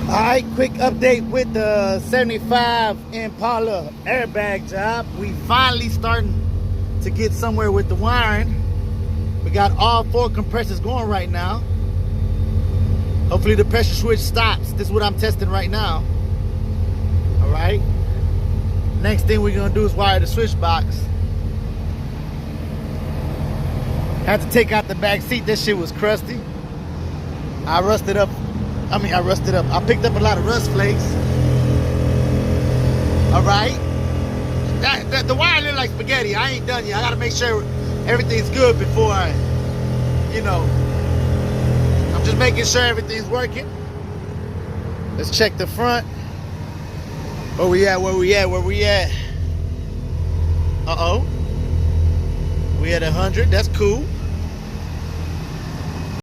All right, quick update with the 75 Impala airbag job. We finally starting to get somewhere with the wiring. We got all 4 compressors going right now. Hopefully the pressure switch stops. This is what I'm testing right now. All right. Next thing we're gonna do is wire the switch box. Had to take out the back seat. That shit was crusty. I picked up a lot of rust flakes. All right. The wire look like spaghetti. I ain't done yet. I gotta make sure everything's good before I'm just making sure everything's working. Let's check the front. Where we at? Uh-oh. We at 100. That's cool.